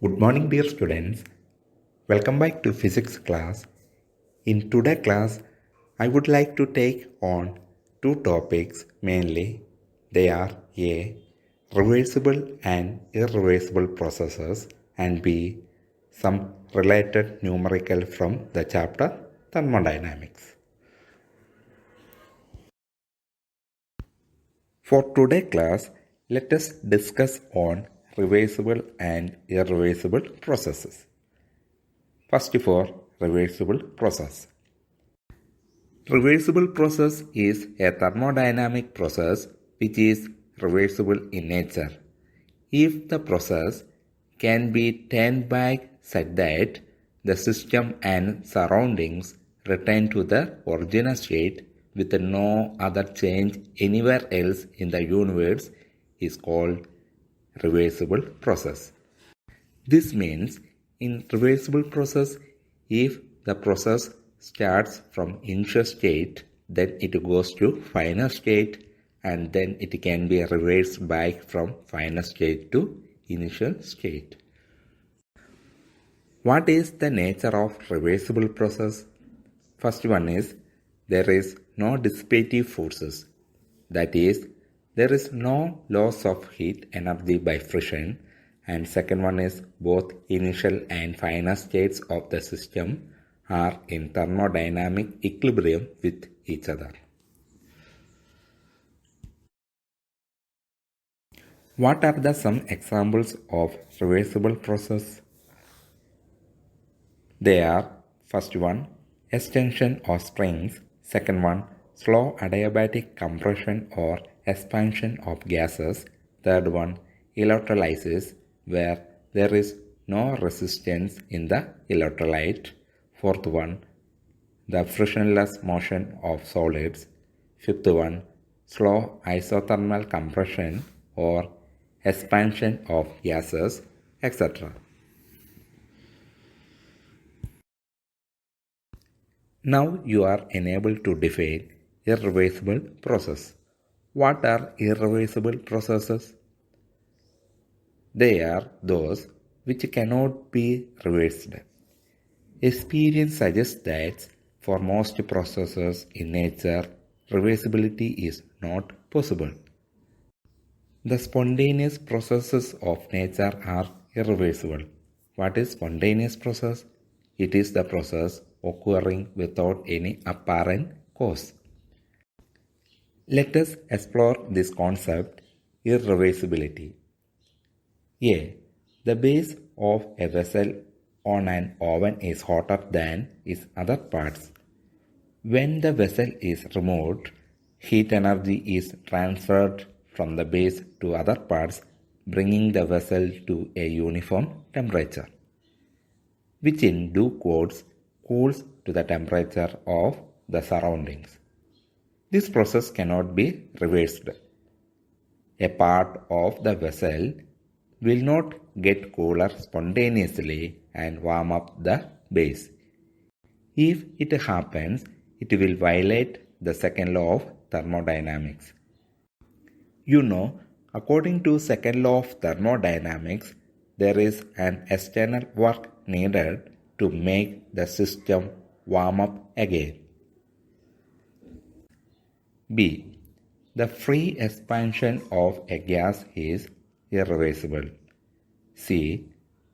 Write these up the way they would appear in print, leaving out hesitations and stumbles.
Good morning, dear students. Welcome back to physics class. In today's class, I would like to take on two topics mainly. They are A. Reversible and irreversible processes, and B. Some related numerical from the chapter Thermodynamics. For today's class, let us discuss on reversible and irreversible processes. First for reversible process. Reversible process is a thermodynamic process which is reversible in nature. If the process can be turned back such that the system and surroundings return to the original state with no other change anywhere else in the universe is called reversible process. This means in reversible process, if the process starts from initial state, then it goes to final state and then it can be reversed back from final state to initial state. What is the nature of reversible process? First one is there is no dissipative forces. That is, there is no loss of heat energy by friction. And second one is both initial and final states of the system are in thermodynamic equilibrium with each other. What are some examples of reversible process? They are first one extension of springs, second one slow adiabatic compression or expansion of gases, third one electrolysis where there is no resistance in the electrolyte, fourth one the frictionless motion of solids, fifth one slow isothermal compression or expansion of gases, etc. Now you are enabled to define irreversible process. What are irreversible processes? They are those which cannot be reversed. Experience suggests that for most processes in nature, reversibility is not possible. The spontaneous processes of nature are irreversible. What is spontaneous process? It is the process occurring without any apparent cause. Let us explore this concept, irreversibility. A. The base of a vessel on an oven is hotter than its other parts. When the vessel is removed, heat energy is transferred from the base to other parts, bringing the vessel to a uniform temperature, which in due course cools to the temperature of the surroundings. This process cannot be reversed. A part of the vessel will not get cooler spontaneously and warm up the base. If it happens, it will violate the second law of thermodynamics. You know, according to second law of thermodynamics, there is an external work needed to make the system warm up again. B. The free expansion of a gas is irreversible. C.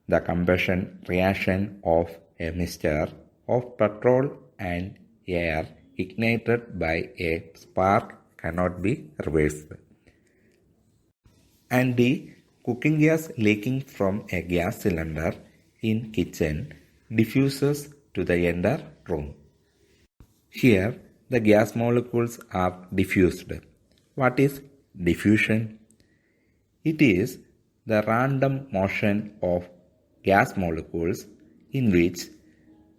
The combustion reaction of a mixture of petrol and air ignited by a spark cannot be reversed. And D. Cooking gas leaking from a gas cylinder in kitchen diffuses to the entire room. Here, the gas molecules are diffused. What is diffusion? It is the random motion of gas molecules in which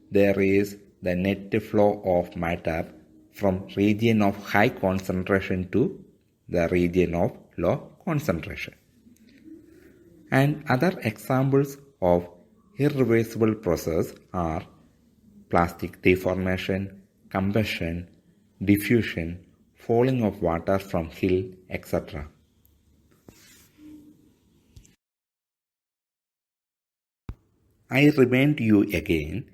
there is the net flow of matter from region of high concentration to the region of low concentration. And other examples of irreversible process are plastic deformation, combustion, diffusion, falling of water from hill, etc. I remind you again,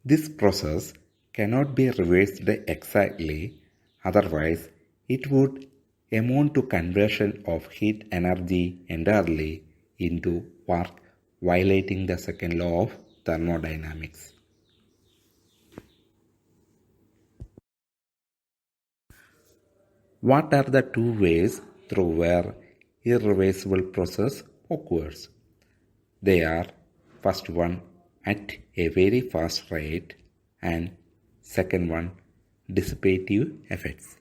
this process cannot be reversed exactly, otherwise it would amount to conversion of heat energy entirely into work, violating the second law of thermodynamics. What are the two ways through where irreversible process occurs? They are first one at a very fast rate and second one dissipative effects.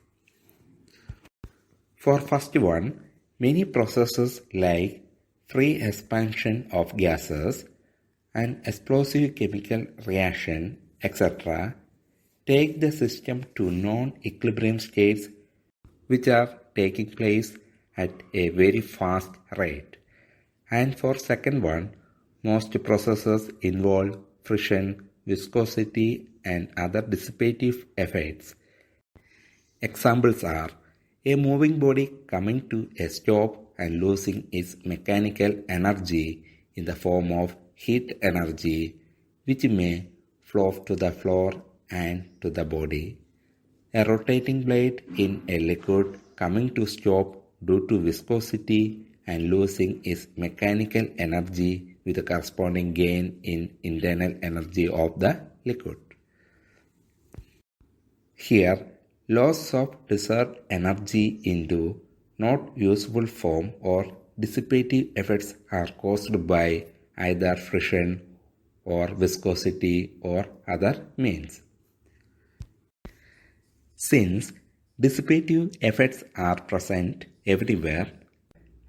For first one, many processes like free expansion of gases and explosive chemical reaction, etc., take the system to non-equilibrium states which are taking place at a very fast rate. And for second one, most processes involve friction, viscosity and other dissipative effects. Examples are a moving body coming to a stop and losing its mechanical energy in the form of heat energy, which may flow to the floor and to the body. A rotating blade in a liquid coming to stop due to viscosity and losing its mechanical energy with a corresponding gain in internal energy of the liquid. Here, loss of reserved energy into not usable form or dissipative effects are caused by either friction or viscosity or other means. Since dissipative effects are present everywhere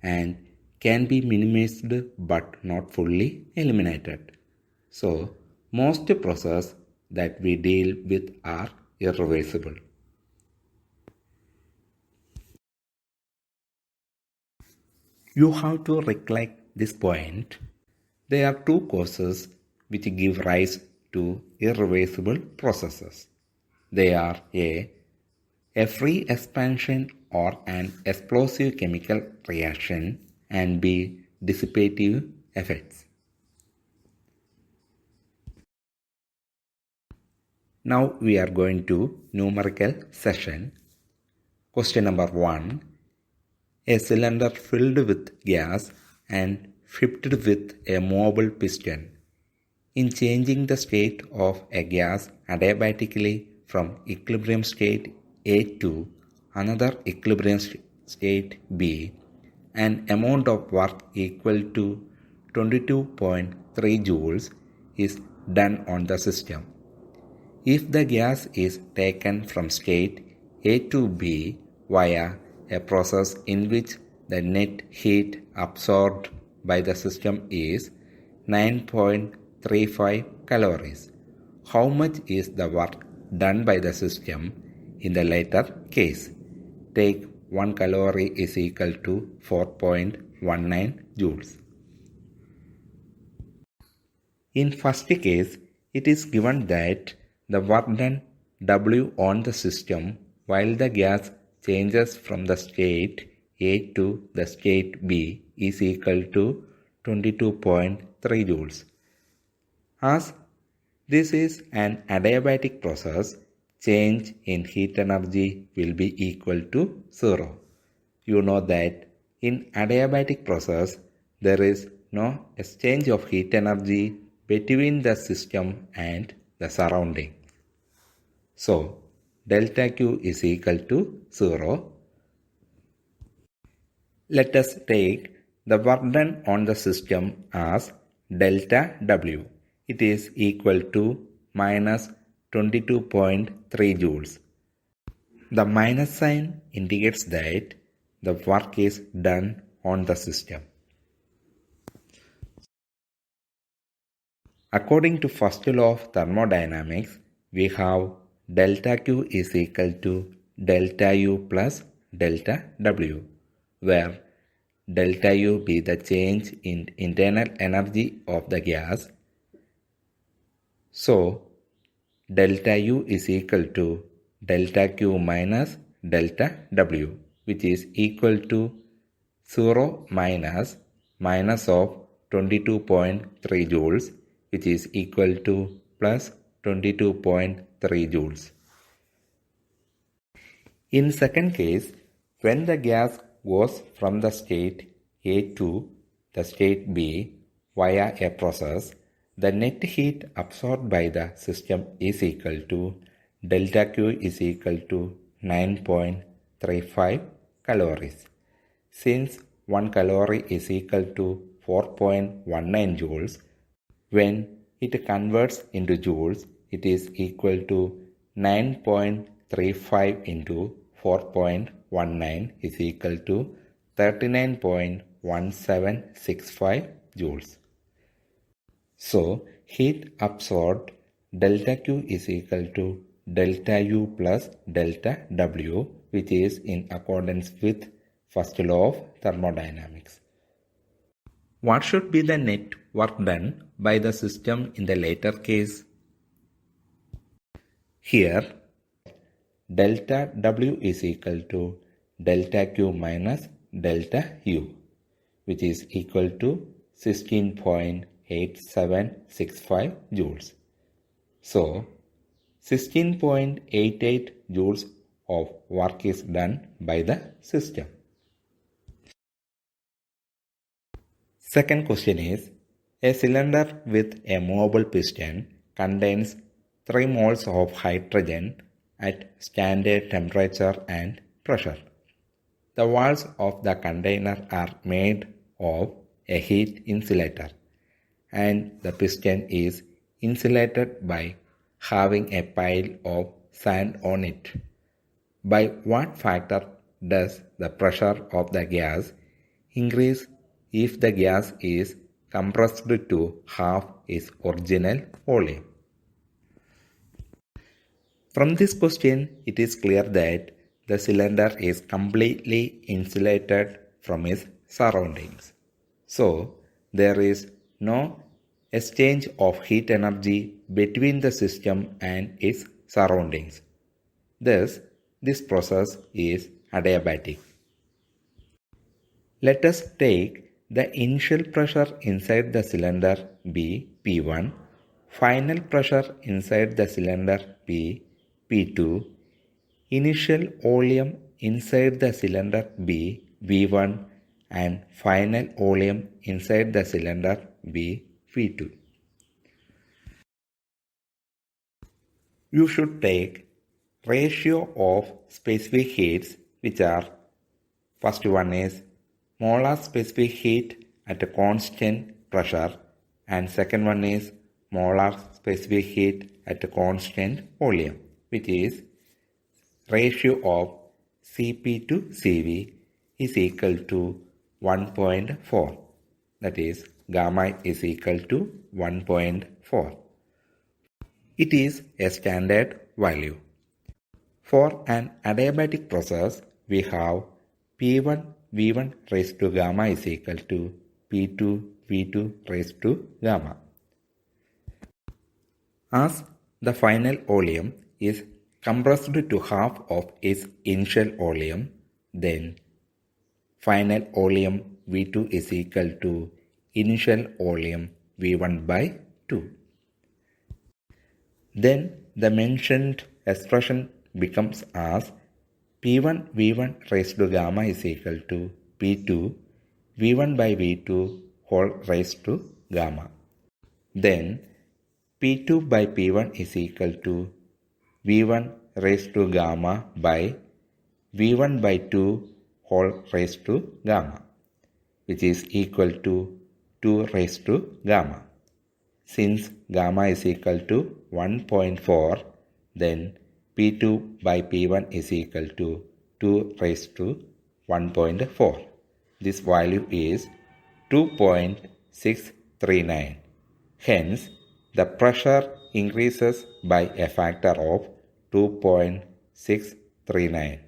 and can be minimized but not fully eliminated, so most processes that we deal with are irreversible. You have to recollect this point. There are two causes which give rise to irreversible processes. They are a free expansion or an explosive chemical reaction, and B, dissipative effects. Now we are going to numerical session. Question number 1. A cylinder filled with gas and fitted with a movable piston. In changing the state of a gas adiabatically from equilibrium state A to another equilibrium state B, an amount of work equal to 22.3 joules is done on the system. If the gas is taken from state A to B via a process in which the net heat absorbed by the system is 9.35 calories, how much is the work done by the system in the latter case? Take 1 calorie is equal to 4.19 joules. In first case, it is given that the work done W on the system while the gas changes from the state A to the state B is equal to 22.3 joules. As this is an adiabatic process, change in heat energy will be equal to 0. You know that in adiabatic process, there is no exchange of heat energy between the system and the surrounding. So, delta Q is equal to 0. Let us take the work done on the system as delta W. It is equal to minus 22.3 joules. The minus sign indicates that the work is done on the system. According to first law of thermodynamics, we have delta Q is equal to delta U plus delta W, where delta U be the change in internal energy of the gas. So, delta U is equal to delta Q minus delta W, which is equal to 0 minus of 22.3 joules which is equal to plus 22.3 joules. In second case, when the gas goes from the state A to the state B via a process, the net heat absorbed by the system is equal to delta Q is equal to 9.35 calories. Since 1 calorie is equal to 4.19 joules, when it converts into joules, it is equal to 9.35 into 4.19 is equal to 39.1765 joules. So, heat absorbed delta Q is equal to delta U plus delta W, which is in accordance with first law of thermodynamics. What should be the net work done by the system in the later case? Here, delta W is equal to delta Q minus delta U, which is equal to 16.8765 joules. So, 16.88 joules of work is done by the system. Second question is, a cylinder with a movable piston contains 3 moles of hydrogen at standard temperature and pressure. The walls of the container are made of a heat insulator, and the piston is insulated by having a pile of sand on it. By what factor does the pressure of the gas increase if the gas is compressed to half its original volume? From this question, it is clear that the cylinder is completely insulated from its surroundings. So, there is no exchange of heat energy between the system and its surroundings. Thus, this process is adiabatic. Let us take the initial pressure inside the cylinder be P1, final pressure inside the cylinder be P2, initial volume inside the cylinder be V1, and final volume inside the cylinder be V2. You should take ratio of specific heats, which are, first one is molar specific heat at a constant pressure, and second one is molar specific heat at a constant volume, which is ratio of Cp to Cv is equal to 1.4, that is gamma is equal to 1.4. It is a standard value. For an adiabatic process, we have P1 V1 raised to gamma is equal to P2 V2 raised to gamma. As the final volume is compressed to half of its initial volume, then final volume V2 is equal to initial volume V1 by 2. Then the mentioned expression becomes as P1 V1 raised to gamma is equal to P2 V1 by V2 whole raised to gamma. Then P2 by P1 is equal to V1 raised to gamma by V1 by 2 whole raised to gamma, which is equal to 2 raised to gamma. Since gamma is equal to 1.4, then P2 by P1 is equal to 2 raised to 1.4. This value is 2.639. Hence, the pressure increases by a factor of 2.639.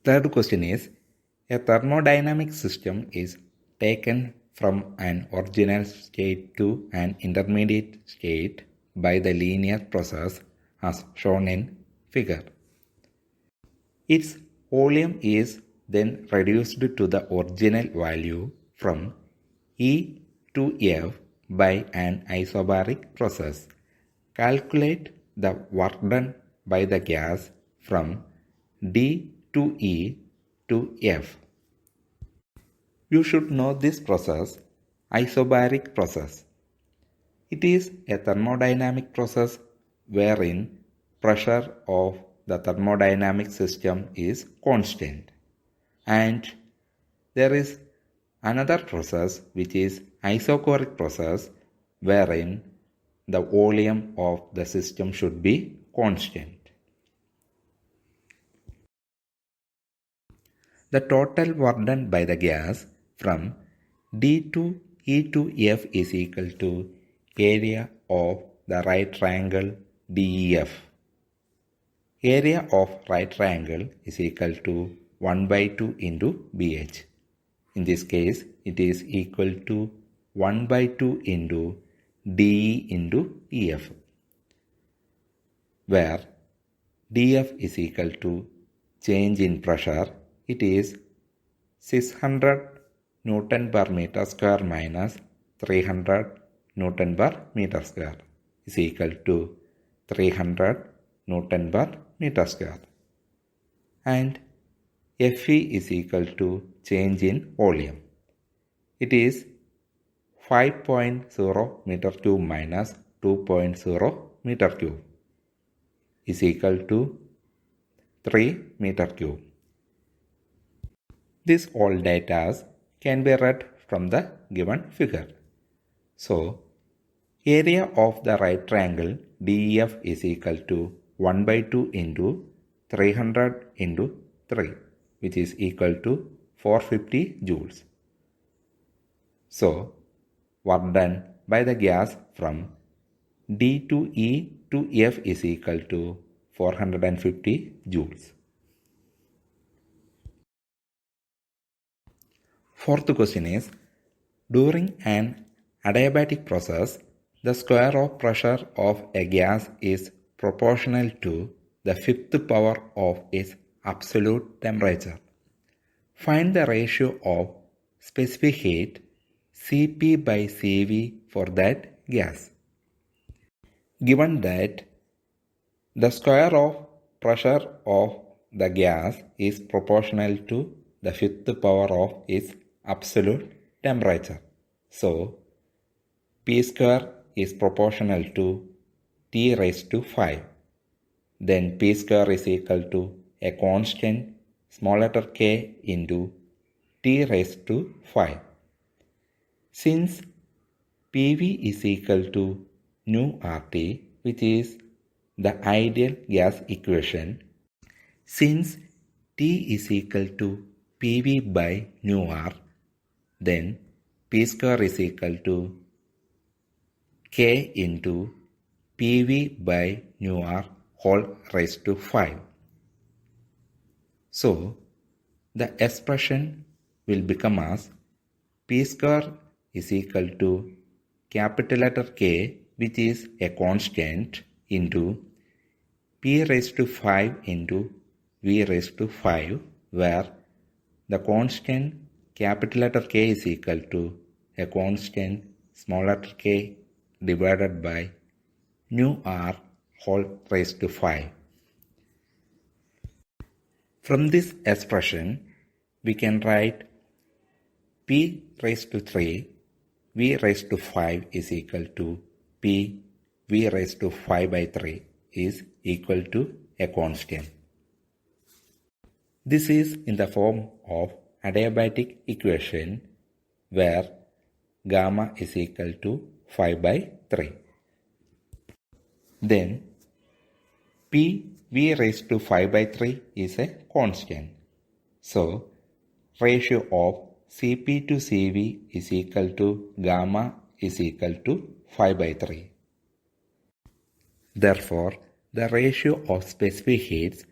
Third question is, a thermodynamic system is taken from an original state to an intermediate state by the linear process as shown in figure. Its volume is then reduced to the original value from E to F by an isobaric process. Calculate the work done by the gas from D to E to F. You should know this process, isobaric process. It is a thermodynamic process wherein pressure of the thermodynamic system is constant. And there is another process which is isochoric process wherein the volume of the system should be constant. The total work done by the gas from D to E to F is equal to area of the right triangle DEF. Area of right triangle is equal to 1 by 2 into BH. In this case, it is equal to 1 by 2 into DE into EF, where DF is equal to change in pressure. It is 600 Newton per meter square minus 300 Newton per meter square is equal to 300 Newton per meter square. And Fe is equal to change in volume. It is 5.0 meter cube minus 2.0 meter cube is equal to 3 meter cube. This all data can be read from the given figure. So, area of the right triangle DEF is equal to 1 by 2 into 300 into 3, which is equal to 450 joules. So, work done by the gas from D to E to F is equal to 450 joules. Fourth question is, during an adiabatic process, the square of pressure of a gas is proportional to the fifth power of its absolute temperature. Find the ratio of specific heat Cp by Cv for that gas. Given that the square of pressure of the gas is proportional to the fifth power of its absolute temperature. So, P square is proportional to T raised to 5. Then P square is equal to a constant small letter k into T raised to 5. Since PV is equal to nu RT, which is the ideal gas equation, since T is equal to PV by nu R, then P square is equal to K into PV by nu R whole raised to 5. So, the expression will become as P square is equal to capital letter K, which is a constant, into P raised to 5 into V raised to 5, where the constant capital letter K is equal to a constant small letter k divided by nu R whole raised to 5. From this expression, we can write P raised to 3 V raised to 5 is equal to P V raised to 5 by 3 is equal to a constant. This is in the form of adiabatic equation where gamma is equal to 5 by 3. Then P V raised to 5 by 3 is a constant. So, ratio of Cp to Cv is equal to gamma is equal to 5 by 3. Therefore, the ratio of specific heats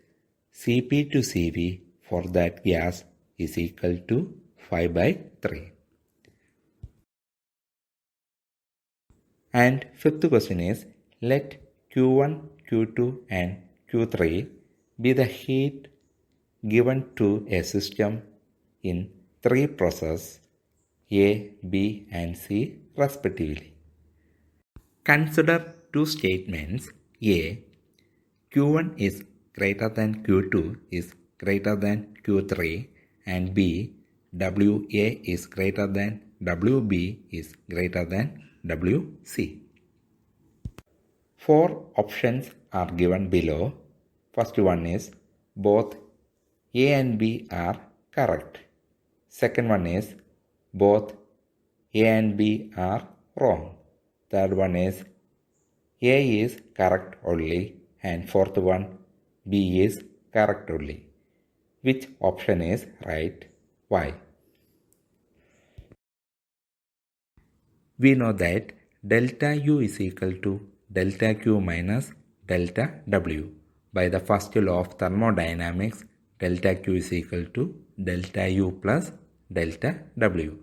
Cp to Cv for that gas is equal to 5 by 3. And fifth question is, let Q1, Q2 and Q3 be the heat given to a system in 3 processes A, B and C respectively. Consider two statements A. Q1 is greater than Q2 is greater than Q3 and B. WA is greater than WB is greater than WC. Four options are given below. First one is both A and B are correct. Second one is both A and B are wrong. Third one is A is correct only and fourth one B is correct only. Which option is right? Why? We know that delta U is equal to delta Q minus delta W. By the first law of thermodynamics, delta Q is equal to delta U plus delta W.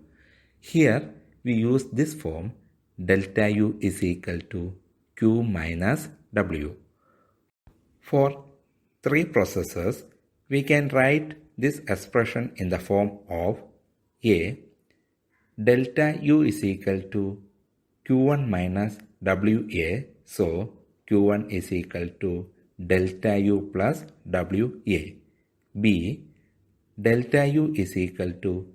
Here we use this form delta U is equal to Q minus W. For three processes, we can write this expression in the form of A. Delta U is equal to Q1 minus WA. So Q1 is equal to delta U plus WA. B. Delta U is equal to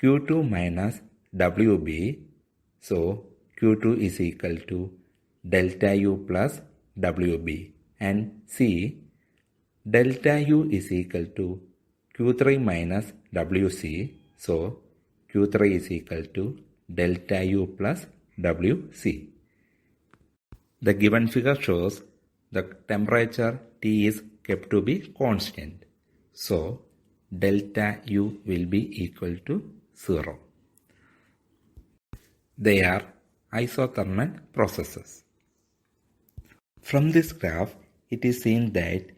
Q2 minus WB. So Q2 is equal to delta U plus WB. And C. Delta U is equal to Q3 minus WC. So Q3 is equal to delta U plus WC. The given figure shows the temperature T is kept to be constant. So delta U will be equal to 0. They are isothermal processes. From this graph, it is seen that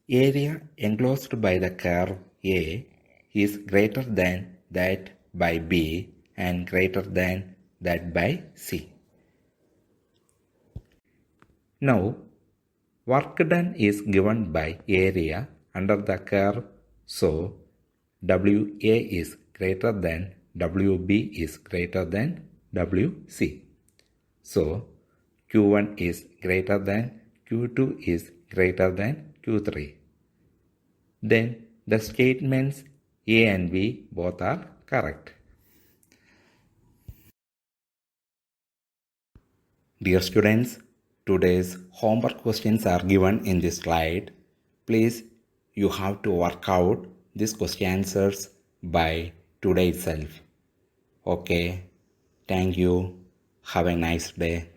area enclosed by the curve A is greater than that by B and greater than that by C. Now, work done is given by area under the curve, so WA is greater than WB is greater than WC. So, Q1 is greater than Q2 is greater than Q3. Then the statements A and B both are correct. Dear students, today's homework questions are given in this slide. Please, you have to work out these question answers by today itself. Okay, thank you. Have a nice day.